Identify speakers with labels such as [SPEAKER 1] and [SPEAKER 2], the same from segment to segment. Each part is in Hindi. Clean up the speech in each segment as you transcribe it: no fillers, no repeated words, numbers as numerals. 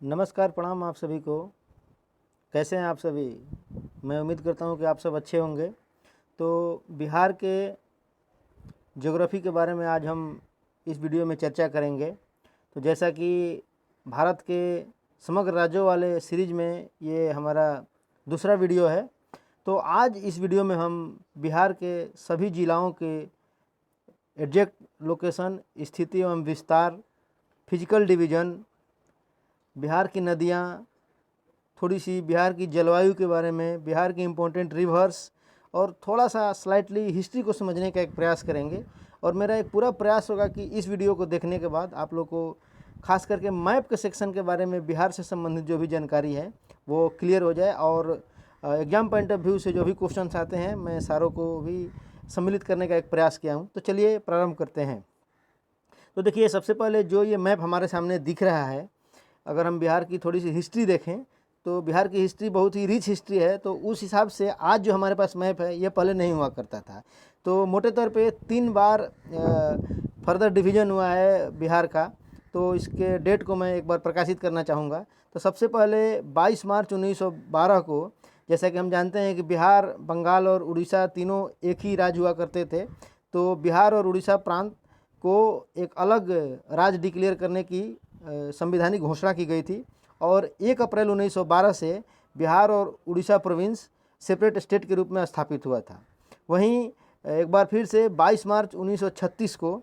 [SPEAKER 1] नमस्कार, प्रणाम आप सभी को। कैसे हैं आप सभी? मैं उम्मीद करता हूं कि आप सब अच्छे होंगे। तो बिहार के ज्योग्राफी के बारे में आज हम इस वीडियो में चर्चा करेंगे। तो जैसा कि भारत के समग्र राज्यों वाले सीरीज में ये हमारा दूसरा वीडियो है, तो आज इस वीडियो में हम बिहार के सभी जिलाओं के एग्जैक्ट लोकेशन, स्थिति एवं विस्तार, फिजिकल डिवीज़न, बिहार की नदियाँ, थोड़ी सी बिहार की जलवायु के बारे में, बिहार की इम्पोर्टेंट रिवर्स और थोड़ा सा स्लाइटली हिस्ट्री को समझने का एक प्रयास करेंगे। और मेरा एक पूरा प्रयास होगा कि इस वीडियो को देखने के बाद आप लोग को खास करके मैप के सेक्शन के बारे में बिहार से संबंधित जो भी जानकारी है वो क्लियर हो जाए, और एग्ज़ाम पॉइंट ऑफ व्यू से जो भी क्वेश्चंस आते हैं मैं सारों को भी सम्मिलित करने का एक प्रयास किया हूँ। तो चलिए प्रारंभ करते हैं। तो देखिए, सबसे पहले जो ये मैप हमारे सामने दिख रहा है, अगर हम बिहार की थोड़ी सी हिस्ट्री देखें तो बिहार की हिस्ट्री बहुत ही रिच हिस्ट्री है। तो उस हिसाब से आज जो हमारे पास मैप है ये पहले नहीं हुआ करता था। तो मोटे तौर पे 3 बार फर्दर डिवीज़न हुआ है बिहार का। तो इसके डेट को मैं एक बार प्रकाशित करना चाहूँगा। तो सबसे पहले 22 मार्च 1912 को, जैसा कि हम जानते हैं कि बिहार, बंगाल और उड़ीसा तीनों एक ही राज्य हुआ करते थे, तो बिहार और उड़ीसा प्रांत को एक अलग राज्य डिक्लेयर करने की संवैधानिक घोषणा की गई थी। और 1 अप्रैल 1912 से बिहार और उड़ीसा प्रोविंस सेपरेट स्टेट के रूप में स्थापित हुआ था। वहीं एक बार फिर से 22 मार्च 1936 को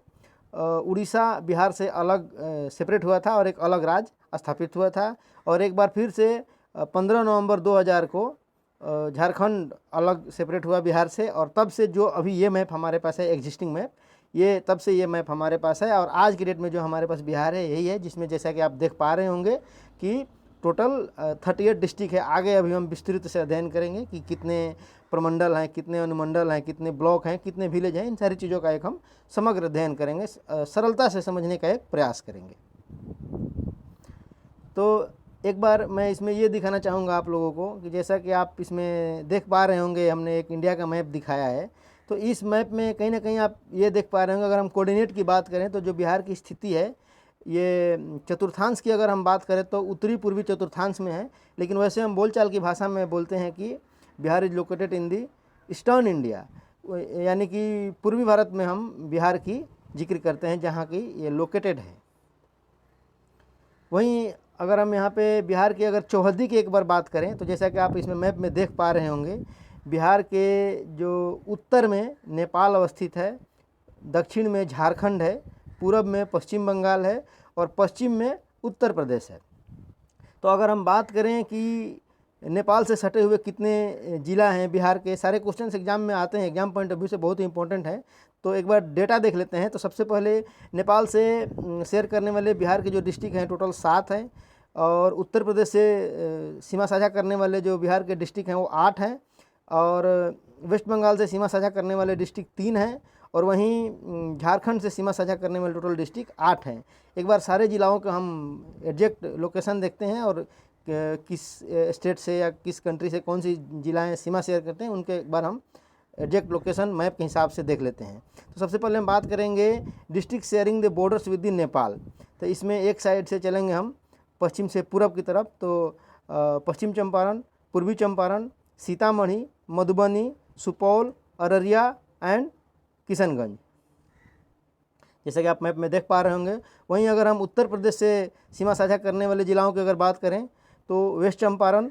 [SPEAKER 1] उड़ीसा बिहार से अलग सेपरेट हुआ था और एक अलग राज्य स्थापित हुआ था। और एक बार फिर से 15 नवंबर 2000 को झारखंड अलग सेपरेट हुआ बिहार से। और तब से जो अभी ये मैप हमारे पास है, एग्जिस्टिंग मैप, ये तब से ये मैप हमारे पास है। और आज की डेट में जो हमारे पास बिहार है यही है, जिसमें जैसा कि आप देख पा रहे होंगे कि टोटल 38 डिस्ट्रिक्ट है। आगे अभी हम विस्तृत से अध्ययन करेंगे कि कितने प्रमंडल हैं, कितने अनुमंडल हैं, कितने ब्लॉक हैं, कितने विलेज हैं। इन सारी चीज़ों का एक हम समग्र अध्ययन करेंगे, सरलता से समझने का एक प्रयास करेंगे। तो एक बार मैं इसमें ये दिखाना चाहूँगा आप लोगों को कि जैसा कि आप इसमें देख पा रहे होंगे, हमने एक इंडिया का मैप दिखाया है। तो इस मैप में कहीं ना कहीं आप ये देख पा रहे होंगे, अगर हम कोऑर्डिनेट की बात करें तो जो बिहार की स्थिति है ये चतुर्थांश की अगर हम बात करें तो उत्तरी पूर्वी चतुर्थांश में है। लेकिन वैसे हम बोलचाल की भाषा में बोलते हैं कि Bihar is located in the eastern India, यानी कि पूर्वी भारत में हम बिहार की जिक्र करते हैं जहाँ की ये लोकेटेड है। वहीं अगर हम यहाँ पे बिहार की अगर चौहद्दी की एक बार बात करें तो जैसा कि आप इसमें मैप में देख पा रहे होंगे, बिहार के जो उत्तर में नेपाल अवस्थित है, दक्षिण में झारखंड है, पूरब में पश्चिम बंगाल है और पश्चिम में उत्तर प्रदेश है। तो अगर हम बात करें कि नेपाल से सटे हुए कितने ज़िला हैं बिहार के, सारे क्वेश्चंस एग्जाम में आते हैं, एग्जाम पॉइंट ऑफ व्यू से बहुत ही इंपॉर्टेंट है। तो एक बार डेटा देख लेते हैं। तो सबसे पहले नेपाल से शेयर करने वाले बिहार के जो डिस्ट्रिक्ट हैं टोटल 7 हैं, और उत्तर प्रदेश से सीमा साझा करने वाले जो बिहार के डिस्ट्रिक्ट हैं वो 8 हैं, और वेस्ट बंगाल से सीमा साझा करने वाले डिस्ट्रिक्ट 3 हैं, और वहीं झारखंड से सीमा साझा करने वाले टोटल डिस्ट्रिक्ट 8 हैं। एक बार सारे जिलाओं का हम एग्जैक्ट लोकेशन देखते हैं और किस स्टेट से या किस कंट्री से कौन सी जिलाएँ सीमा शेयर करते हैं, उनके एक बार हम एग्जैक्ट लोकेशन मैप के हिसाब से देख लेते हैं। तो सबसे पहले हम बात करेंगे district sharing the borders with in Nepal. तो इसमें एक साइड से चलेंगे हम पश्चिम से पूरब की तरफ। तो पश्चिम चंपारण, पूर्वी चंपारण, सीतामढ़ी, मधुबनी, सुपौल, अररिया एंड किशनगंज, जैसा कि आप मैप में देख पा रहे होंगे। वहीं अगर हम उत्तर प्रदेश से सीमा साझा करने वाले ज़िलाओं की अगर बात करें तो वेस्ट चंपारण,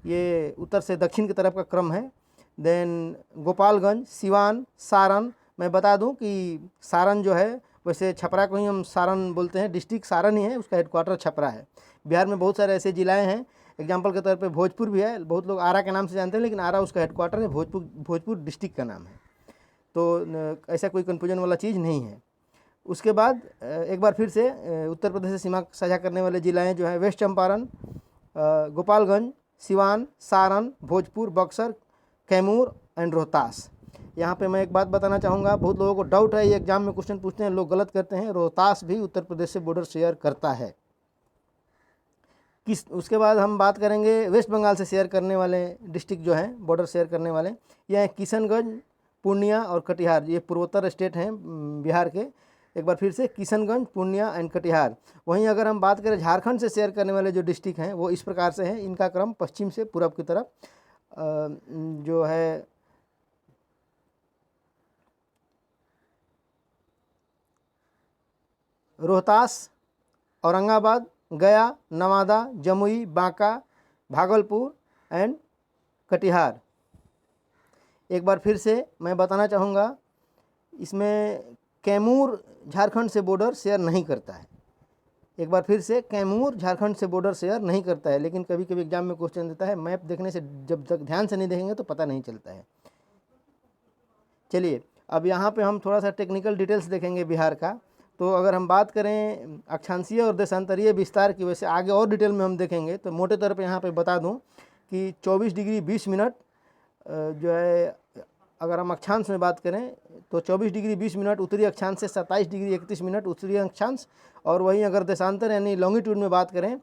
[SPEAKER 1] ये उत्तर से दक्षिण की तरफ का क्रम है। देन गोपालगंज, सिवान, सारण। मैं बता दूं कि सारण जो है, वैसे छपरा को ही हम सारण बोलते हैं, डिस्ट्रिक्ट सारण ही है, उसका हेडक्वार्टर छपरा है। बिहार में बहुत सारे ऐसे ज़िलाएँ हैं, एग्जाम्पल के तौर पे भोजपुर भी है, बहुत लोग आरा के नाम से जानते हैं, लेकिन आरा उसका हेडक्वार्टर है, भोजपुर डिस्ट्रिक्ट का नाम है। तो ऐसा कोई कन्फ्यूजन वाला चीज़ नहीं है। उसके बाद एक बार फिर से उत्तर प्रदेश से सीमा साझा करने वाले ज़िलाएँ जो हैं वेस्ट चंपारण, गोपालगंज, सिवान, सारण, भोजपुर, बक्सर, कैमूर एंड रोहतास। यहाँ पे मैं एक बात बताना चाहूँगा, बहुत लोगों को डाउट है, ये एग्जाम में क्वेश्चन पूछते हैं, लोग गलत करते हैं। रोहतास भी उत्तर प्रदेश से बॉर्डर शेयर करता है। उसके बाद हम बात करेंगे वेस्ट बंगाल से शेयर करने वाले डिस्ट्रिक्ट जो हैं बॉर्डर शेयर करने वाले, ये हैं किशनगंज, पूर्णिया और कटिहार। ये पूर्वोत्तर स्टेट हैं बिहार के। एक बार फिर से किशनगंज, पूर्णिया एंड कटिहार। वहीं अगर हम बात करें झारखंड से शेयर करने वाले जो डिस्ट्रिक्ट हैं वो इस प्रकार से हैं, इनका क्रम पश्चिम से पूरब की तरफ जो है रोहतास, औरंगाबाद, गया, नवादा, जमुई, बांका, भागलपुर एंड कटिहार। एक बार फिर से मैं बताना चाहूँगा, इसमें कैमूर झारखंड से बॉर्डर शेयर नहीं करता है। एक बार फिर से कैमूर झारखंड से बॉर्डर शेयर नहीं करता है, लेकिन कभी कभी एग्जाम में क्वेश्चन देता है। मैप देखने से जब तक ध्यान से नहीं देखेंगे तो पता नहीं चलता है। चलिए अब यहाँ पे हम थोड़ा सा टेक्निकल डिटेल्स देखेंगे बिहार का। तो अगर हम बात करें अक्षांशीय और देशांतरीय विस्तार की, वैसे आगे और डिटेल में हम देखेंगे। तो मोटे तौर पे यहाँ पे बता दूँ कि 24 डिग्री 20 मिनट जो है, अगर हम अक्षांश में बात करें तो 24 डिग्री 20 मिनट उत्तरी अक्षांश से 27 डिग्री 31 मिनट उत्तरी अक्षांश, और वहीं अगर देशांतर यानी लॉन्गिट्यूड में बात करें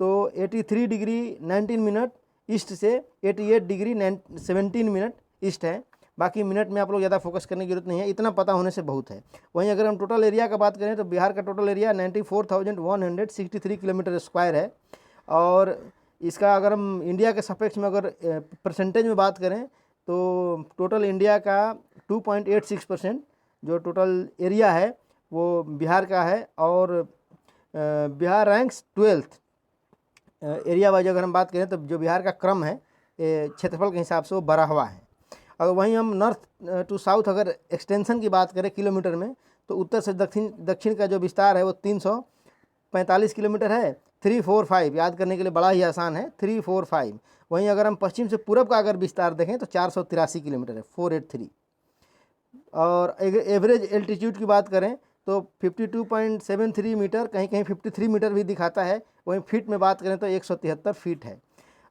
[SPEAKER 1] तो 83 डिग्री 19 मिनट ईस्ट से 88 डिग्री 17 मिनट ईस्ट है। बाकी मिनट में आप लोग ज़्यादा फोकस करने की जरूरत नहीं है, इतना पता होने से बहुत है। वहीं अगर हम टोटल एरिया का बात करें तो बिहार का टोटल एरिया 94,163 किलोमीटर स्क्वायर है। और इसका अगर हम इंडिया के सापेक्ष में अगर परसेंटेज में बात करें तो टोटल इंडिया का 2.86% जो टोटल एरिया है वो बिहार का है। और Bihar ranks 12th area wise अगर हम बात करें तो जो बिहार का क्रम है क्षेत्रफल के हिसाब से वो 12वां है। अगर वहीं हम नॉर्थ टू साउथ अगर एक्सटेंशन की बात करें किलोमीटर में तो उत्तर से दक्षिण का जो विस्तार है वो 345 किलोमीटर है। 345 याद करने के लिए बड़ा ही आसान है, 345। वहीं अगर हम पश्चिम से पूरब का अगर विस्तार देखें तो 483 किलोमीटर है, 483। और एवरेज एल्टीट्यूड की बात करें तो 52.73 मीटर, कहीं कहीं 53 मीटर भी दिखाता है। वहीं फीट में बात करें तो 173 फीट है।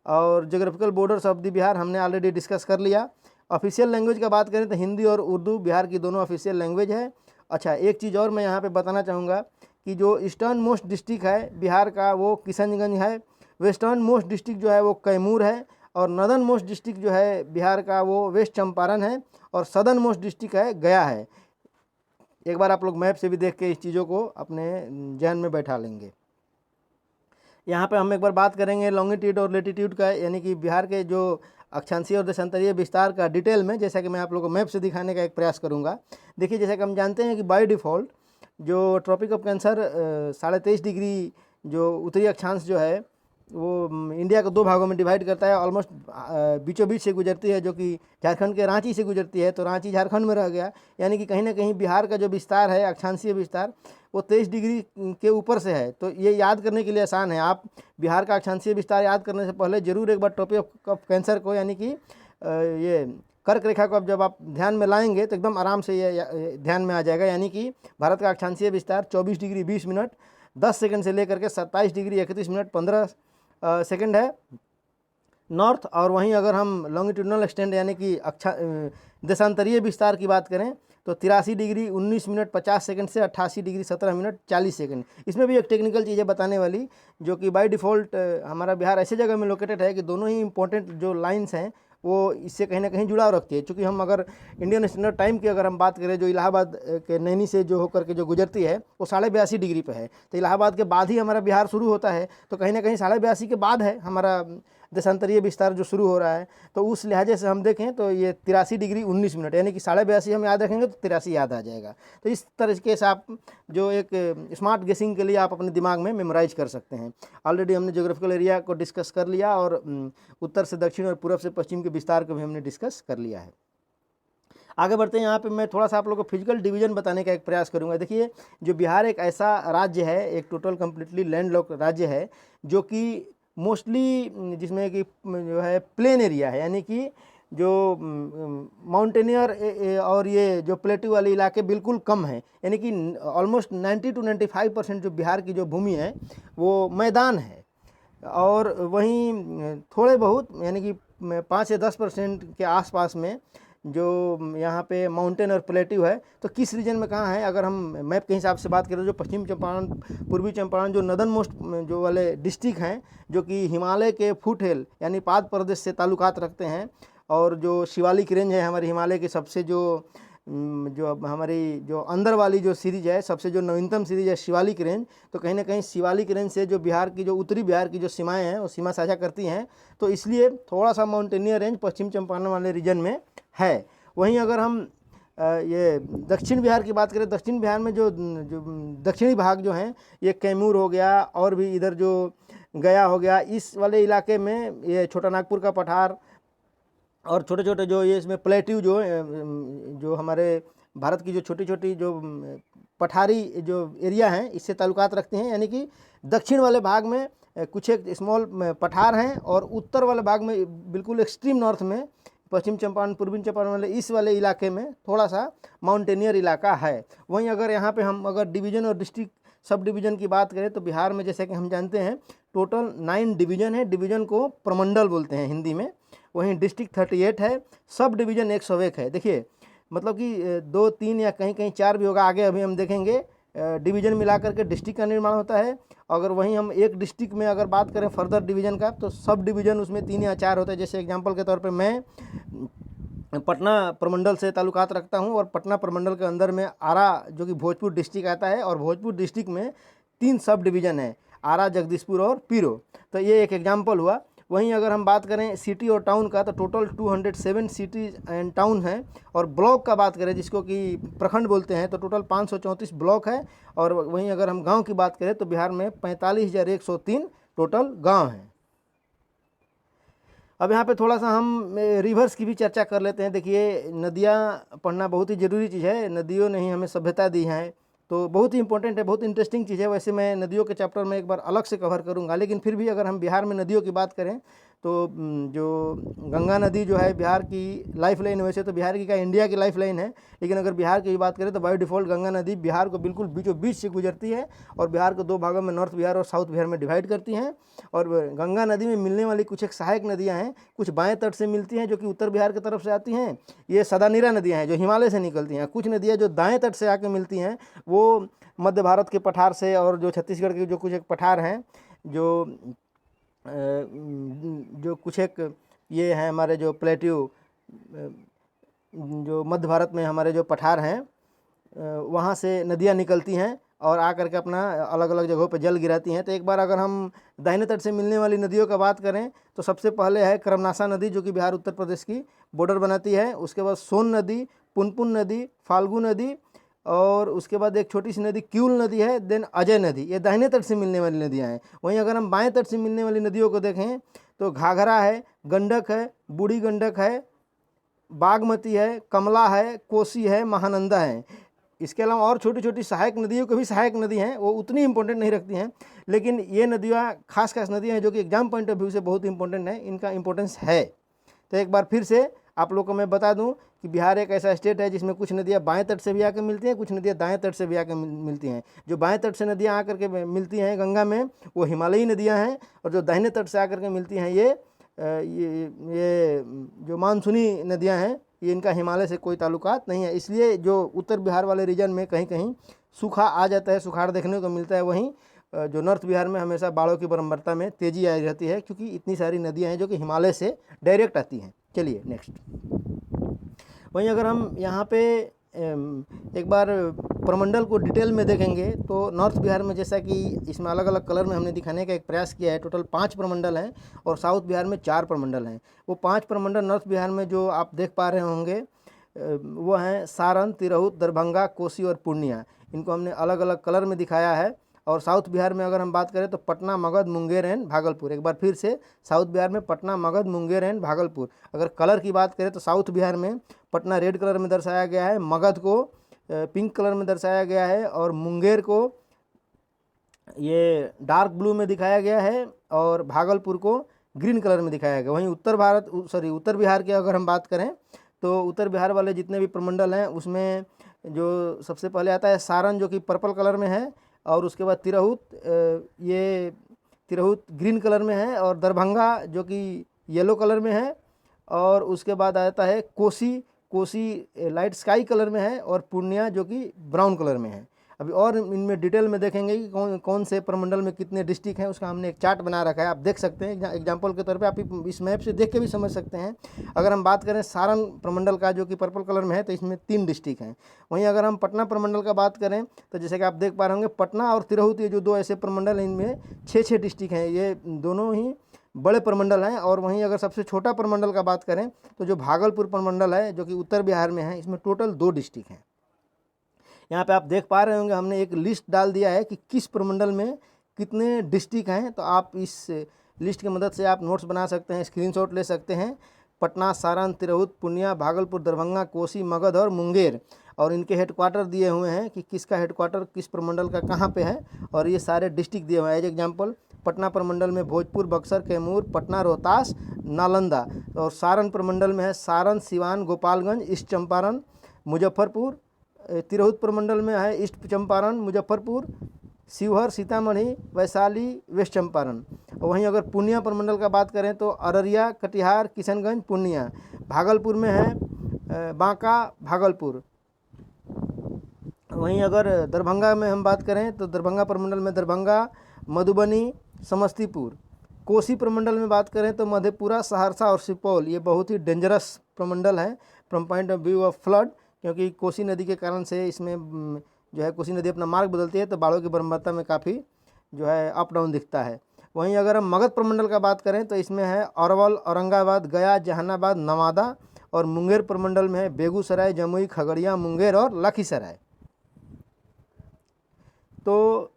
[SPEAKER 1] और geographical borders of the Bihar हमने ऑलरेडी डिस्कस कर लिया। ऑफिशियल लैंग्वेज का बात करें तो हिंदी और उर्दू बिहार की दोनों ऑफिशियल लैंग्वेज है। अच्छा, एक चीज़ और मैं यहाँ पे बताना चाहूँगा कि जो ईस्टर्न मोस्ट डिस्ट्रिक्ट है बिहार का वो किशनगंज है, वेस्टर्न मोस्ट डिस्ट्रिक्ट जो है वो कैमूर है, और नॉर्दर्न मोस्ट डिस्ट्रिक्ट जो है बिहार का वो वेस्ट चंपारण है, और सदर्न मोस्ट डिस्ट्रिक्ट है गया है। एक बार आप लोग मैप से भी देख के इस चीज़ों को अपने जहन में बैठा लेंगे। यहाँ पे हम एक बार बात करेंगे लॉन्गिट्यूड और लेटीट्यूड का, यानी कि बिहार के जो अक्षांशीय और देशांतरीय विस्तार का डिटेल में, जैसा कि मैं आप लोगों को मैप से दिखाने का एक प्रयास करूँगा। देखिए, जैसा कि हम जानते हैं कि बाय डिफ़ॉल्ट जो ट्रॉपिक ऑफ कैंसर 23.5 डिग्री जो उत्तरी अक्षांश जो है वो इंडिया को दो भागों में डिवाइड करता है। ऑलमोस्ट बीचों बीच से गुजरती है, जो कि झारखंड के रांची से गुजरती है, तो रांची झारखंड में रह गया। यानी कि कहीं ना कहीं बिहार का जो विस्तार है अक्षांशीय विस्तार वो 23 डिग्री के ऊपर से है। तो ये याद करने के लिए आसान है। आप बिहार का अक्षांशीय विस्तार याद करने से पहले जरूर एक बार ट्रॉपिक ऑफ कैंसर को, यानी कि ये कर्क रेखा को अब जब आप ध्यान में लाएंगे तो एकदम आराम से ये ध्यान में आ जाएगा। यानी कि भारत का अक्षांशीय विस्तार 24 डिग्री 20 मिनट 10 सेकंड से लेकर के 27 डिग्री 31 मिनट 15 सेकंड है नॉर्थ। और वहीं अगर हम लॉन्गिट्यूडनल एक्सटेंड यानी कि देशांतरीय विस्तार की बात करें तो 83 डिग्री 19 मिनट 50 सेकंड से 88 डिग्री 17 मिनट 40 सेकंड। इसमें भी एक टेक्निकल चीज़ है बताने वाली, जो कि बाय डिफ़ॉल्ट हमारा बिहार ऐसी जगह में लोकेटेड है कि दोनों ही इंपॉर्टेंट जो लाइन्स हैं वो इससे कहीं ना कहीं जुड़ाव रखती है। चूँकि हम अगर इंडियन स्टैंडर्ड टाइम की अगर हम बात करें, जो इलाहाबाद के नैनी से जो होकर के जो गुजरती है वो 82.5 डिग्री पे है, तो इलाहाबाद के बाद ही हमारा बिहार शुरू होता है। तो कहीं ना कहीं 82.5 के बाद है हमारा देशांतरीय विस्तार जो शुरू हो रहा है। तो उस लिहाजे से हम देखें तो ये 83 डिग्री 19 मिनट, यानी कि 82.5 हम याद रखेंगे तो 83 याद आ जाएगा। तो इस तरीके से आप जो एक स्मार्ट गेसिंग के लिए आप अपने दिमाग में मेमोराइज कर सकते हैं। ऑलरेडी हमने ज्योग्राफिकल एरिया को डिस्कस कर लिया और उत्तर से दक्षिण और पूर्व से पश्चिम के विस्तार को भी हमने डिस्कस कर लिया है। आगे बढ़ते हैं। यहाँ पे मैं थोड़ा सा आप लोगों को फिजिकल डिवीजन बताने का एक प्रयास करूँगा। देखिए, जो बिहार एक ऐसा राज्य है, एक टोटल कम्प्लीटली लैंडलॉक राज्य है, जो कि मोस्टली जिसमें कि जो है प्लेन एरिया है, यानी कि जो माउंटेनियर और ये जो प्लेट्यू वाले इलाके बिल्कुल कम है। यानी कि ऑलमोस्ट 90 to 95% जो बिहार की जो भूमि है वो मैदान है। और वहीं थोड़े बहुत यानी कि 5 से 10% के आसपास में जो यहाँ पे माउंटेन और प्लेट्यू है। तो किस रीजन में कहाँ है, अगर हम मैप के हिसाब से बात करें, जो पश्चिम चंपारण, पूर्वी चंपारण, जो नदन मोस्ट जो वाले डिस्ट्रिक्ट हैं, जो कि हिमालय के फुटहिल यानी पाद प्रदेश से ताल्लुकात रखते हैं, और जो शिवालिक रेंज है हमारे हिमालय के सबसे जो जो अब हमारी जो अंदर वाली जो सीरीज है, सबसे जो नवीनतम सीरीज है शिवालिक रेंज, तो कहीं ना कहीं शिवालिक रेंज से जो बिहार की जो उत्तरी बिहार की जो सीमाएं हैं वो सीमा साझा करती हैं, तो इसलिए थोड़ा सा माउंटेनियर रेंज पश्चिम चंपारण वाले रीजन में है। वहीं अगर हम ये दक्षिण बिहार की बात करें, दक्षिण बिहार में जो जो दक्षिणी भाग जो हैं, ये कैमूर हो गया और भी इधर जो गया हो गया, इस वाले इलाके में ये छोटा नागपुर का पठार और छोटे छोटे जो ये इसमें प्लेट्यू जो हमारे भारत की जो छोटी छोटी जो पठारी जो एरिया हैं, इससे ताल्लुकात रखते हैं। यानी कि दक्षिण वाले भाग में कुछ एक स्मॉल पठार हैं और उत्तर वाले भाग में बिल्कुल एक्सट्रीम नॉर्थ में पश्चिम चंपारण पूर्वी चंपारण वाले इस वाले इलाके में थोड़ा सा माउंटेनियर इलाका है। वहीं अगर यहाँ पे हम अगर डिवीज़न और डिस्ट्रिक्ट सब डिवीज़न की बात करें तो बिहार में जैसे कि हम जानते हैं टोटल 9 डिवीज़न है। डिवीज़न को प्रमंडल बोलते हैं हिंदी में। वहीं डिस्ट्रिक्ट 38 है, सब डिवीज़न 101 है। देखिए मतलब कि 2, 3 या कहीं कहीं 4 भी होगा, आगे अभी हम देखेंगे। डिवीज़न मिलाकर के डिस्ट्रिक्ट का निर्माण होता है। अगर वहीं हम एक डिस्ट्रिक्ट में अगर बात करें फर्दर डिवीज़न का, तो सब डिवीज़न उसमें 3 या 4 होता है। जैसे एग्जांपल के तौर पे मैं पटना प्रमंडल से ताल्लुकात रखता हूं और पटना प्रमंडल के अंदर में आरा जो कि भोजपुर डिस्ट्रिक्ट आता है, और भोजपुर डिस्ट्रिक्ट में 3 सब डिवीज़न है, आरा, जगदीशपुर और पीरो। तो ये एक एग्जाम्पल हुआ। वहीं अगर हम बात करें सिटी और टाउन का, तो टोटल 207 सिटीज़ एंड टाउन है। और ब्लॉक का बात करें जिसको कि प्रखंड बोलते हैं, तो टोटल 534 ब्लॉक है। और वहीं अगर हम गांव की बात करें तो बिहार में 45,103 टोटल गांव हैं। अब यहाँ पे थोड़ा सा हम रिवर्स की भी चर्चा कर लेते हैं। देखिए नदियाँ पढ़ना बहुत ही ज़रूरी चीज़ है। नदियों ने ही हमें सभ्यता दी है, तो बहुत ही इंपॉर्टेंट है, बहुत इंटरेस्टिंग चीज़ है। वैसे मैं नदियों के चैप्टर में एक बार अलग से कवर करूँगा, लेकिन फिर भी अगर हम बिहार में नदियों की बात करें तो जो गंगा नदी जो है बिहार की लाइफ लाइन, वैसे तो बिहार की क्या इंडिया की लाइफ लाइन है, लेकिन अगर बिहार की बात करें तो बाय डिफ़ॉल्ट गंगा नदी बिहार को बिल्कुल बीचों बीच से गुजरती है और बिहार को 2 भागों में नॉर्थ बिहार और साउथ बिहार में डिवाइड करती हैं। और गंगा नदी में मिलने वाली कुछ एक सहायक नदियाँ हैं, कुछ बाएँ तट से मिलती हैं जो कि उत्तर बिहार की तरफ से आती हैं, ये सदानीरा नदियाँ हैं जो हिमालय से निकलती हैं। कुछ नदियाँ जो दाएँ तट से आके मिलती हैं वो मध्य भारत के पठार से, और जो छत्तीसगढ़ के जो कुछ एक पठार हैं, जो कुछ एक ये हैं हमारे जो प्लेट्यू, जो मध्य भारत में हमारे जो पठार हैं, वहाँ से नदियाँ निकलती हैं और आकर के अपना अलग अलग जगहों पर जल गिराती हैं। तो एक बार अगर हम दाहिने तट से मिलने वाली नदियों का बात करें तो सबसे पहले है करमनासा नदी जो कि बिहार उत्तर प्रदेश की बॉर्डर बनाती है। उसके बाद सोन नदी, पुनपुन नदी, फाल्गु नदी, और उसके बाद एक छोटी सी नदी क्यूल नदी है, देन अजय नदी। ये दाहिने तट से मिलने वाली नदियाँ हैं। वहीं अगर हम बाएं तट से मिलने वाली नदियों को देखें तो घाघरा है, गंडक है, बूढ़ी गंडक है, बागमती है, कमला है, कोसी है, महानंदा है। इसके अलावा और छोटी छोटी सहायक नदियों को भी सहायक नदी हैं, वो उतनी इंपॉर्टेंट नहीं रखती हैं, लेकिन ये नदियाँ खास नदियाँ हैं जो कि एग्जाम पॉइंट ऑफ व्यू से बहुत इंपॉर्टेंट है, इनका इंपॉर्टेंस है। तो एक बार फिर से आप लोग को मैं बता दूं कि बिहार एक ऐसा स्टेट है जिसमें कुछ नदियाँ बाएं तट से भी आकर मिलती हैं, कुछ नदियाँ दाएं तट से भी आकर मिलती हैं। जो बाएं तट से नदियाँ आकर के मिलती हैं गंगा में, वो हिमालयी नदियाँ हैं, और जो दाहिने तट से आकर के मिलती हैं ये जो मानसूनी नदियाँ हैं, ये इनका हिमालय से कोई ताल्लुकात नहीं है। इसलिए जो उत्तर बिहार वाले रीजन में कहीं कहीं सूखा आ जाता है, सुखाड़ देखने को मिलता है। वहीं जो नॉर्थ बिहार में हमेशा बाढ़ों की बरंबारता में तेज़ी आई रहती है, क्योंकि इतनी सारी नदियाँ हैं जो कि हिमालय से डायरेक्ट आती हैं। चलिए नेक्स्ट। वहीं अगर हम यहाँ पे एक बार प्रमंडल को डिटेल में देखेंगे तो नॉर्थ बिहार में, जैसा कि इसमें अलग अलग कलर में हमने दिखाने का एक प्रयास किया है, टोटल 5 प्रमंडल हैं और साउथ बिहार में 4 प्रमंडल हैं। वो 5 प्रमंडल नॉर्थ बिहार में जो आप देख पा रहे होंगे वो हैं सारण, तिरहुत, दरभंगा, कोसी और पूर्णिया। इनको हमने अलग अलग कलर में दिखाया है। और साउथ बिहार में अगर हम बात करें तो पटना, मगध, मुंगेर एंड भागलपुर। एक बार फिर से साउथ बिहार में पटना, मगध, मुंगेर एंड भागलपुर। अगर कलर की बात करें तो साउथ बिहार में पटना रेड कलर में दर्शाया गया है, मगध को पिंक कलर में दर्शाया गया है, और मुंगेर को ये डार्क ब्लू में दिखाया गया है, और भागलपुर को ग्रीन कलर में दिखाया गया। वहीं उत्तर बिहार की अगर हम बात करें तो उत्तर बिहार वाले जितने भी प्रमंडल हैं उसमें जो सबसे पहले आता है सारण जो कि पर्पल कलर में है, और उसके बाद तिरहुत ग्रीन कलर में है, और दरभंगा जो कि येलो कलर में है, और उसके बाद आता है कोसी लाइट स्काई कलर में है, और पूर्णिया जो कि ब्राउन कलर में है। अभी और इनमें डिटेल में देखेंगे कि कौन कौन से प्रमंडल में कितने डिस्ट्रिक्ट हैं, उसका हमने एक चार्ट बना रखा है, आप देख सकते हैं। एग्जाम्पल के तौर पे आप इस मैप से देख के भी समझ सकते हैं। अगर हम बात करें सारण प्रमंडल का, जो कि पर्पल कलर में है, तो इसमें 3 डिस्ट्रिक्ट हैं। वहीं अगर हम पटना प्रमंडल का बात करें तो जैसे कि आप देख पा रहे होंगे, पटना और तिरहुत ये जो 2 ऐसे प्रमंडल हैं, इनमें 6 डिस्ट्रिक्ट हैं। ये दोनों ही बड़े प्रमंडल हैं। और वहीं अगर सबसे छोटा प्रमंडल का बात करें तो जो भागलपुर प्रमंडल है, जो कि उत्तर बिहार में है, इसमें टोटल 2 डिस्ट्रिक्ट हैं। यहाँ पे आप देख पा रहे होंगे, हमने एक लिस्ट डाल दिया है कि किस प्रमंडल में कितने डिस्ट्रिक्ट हैं। तो आप इस लिस्ट की मदद से आप नोट्स बना सकते हैं, स्क्रीनशॉट ले सकते हैं। पटना, सारण, तिरहुत, पूर्णिया, भागलपुर, दरभंगा, कोसी, मगध और मुंगेर, और इनके हेडक्वार्टर दिए हुए हैं कि किसका हेडक्वार्टर किस प्रमंडल का कहाँ पे है, और ये सारे डिस्ट्रिक्ट दिए हुए हैं। एज एग्जाम्पल, पटना प्रमंडल में भोजपुर, बक्सर, कैमूर, पटना, रोहतास, नालंदा। और सारण प्रमंडल में है सारण, सिवान, गोपालगंज, ईस्ट चंपारण, मुजफ्फरपुर। तिरहुत प्रमंडल में है ईस्ट चंपारण, मुजफ्फरपुर, शिवहर, सीतामढ़ी, वैशाली, वेस्ट चंपारण। वहीं अगर पूर्णिया प्रमंडल का बात करें तो अररिया, कटिहार, किशनगंज, पूर्णिया। भागलपुर में है बांका, भागलपुर। वहीं अगर दरभंगा में हम बात करें तो दरभंगा प्रमंडल में दरभंगा, मधुबनी, समस्तीपुर। कोसी प्रमंडल में बात करें तो मधेपुरा, सहरसा और सुपौल। ये बहुत ही डेंजरस प्रमंडल है from point of view of flood, क्योंकि कोसी नदी के कारण से इसमें जो है कोसी नदी अपना मार्ग बदलती है, तो बाढ़ों की बरमदाता में काफ़ी जो है अप डाउन दिखता है। वहीं अगर हम मगध प्रमंडल का बात करें तो इसमें है अरवल, औरंगाबाद, गया, जहानाबाद, नवादा। और मुंगेर प्रमंडल में है बेगूसराय, जमुई, खगड़िया, मुंगेर और लखीसराय। तो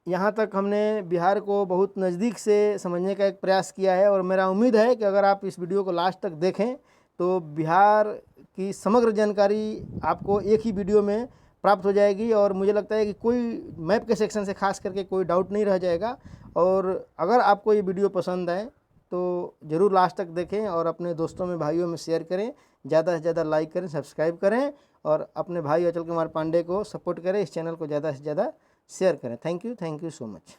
[SPEAKER 1] यहाँ तक हमने बिहार को बहुत नज़दीक से समझने का एक प्रयास किया है, और मेरा उम्मीद है कि अगर आप इस वीडियो को लास्ट तक देखें तो बिहार की समग्र जानकारी आपको एक ही वीडियो में प्राप्त हो जाएगी। और मुझे लगता है कि कोई मैप के सेक्शन से खास करके कोई डाउट नहीं रह जाएगा। और अगर आपको ये वीडियो पसंद आए तो ज़रूर लास्ट तक देखें और अपने दोस्तों में, भाइयों में शेयर करें, ज़्यादा से ज़्यादा लाइक करें, सब्सक्राइब करें, और अपने भाई अचल कुमार पांडे को सपोर्ट करें। इस चैनल को ज़्यादा से ज़्यादा शेयर करें। Thank you so much.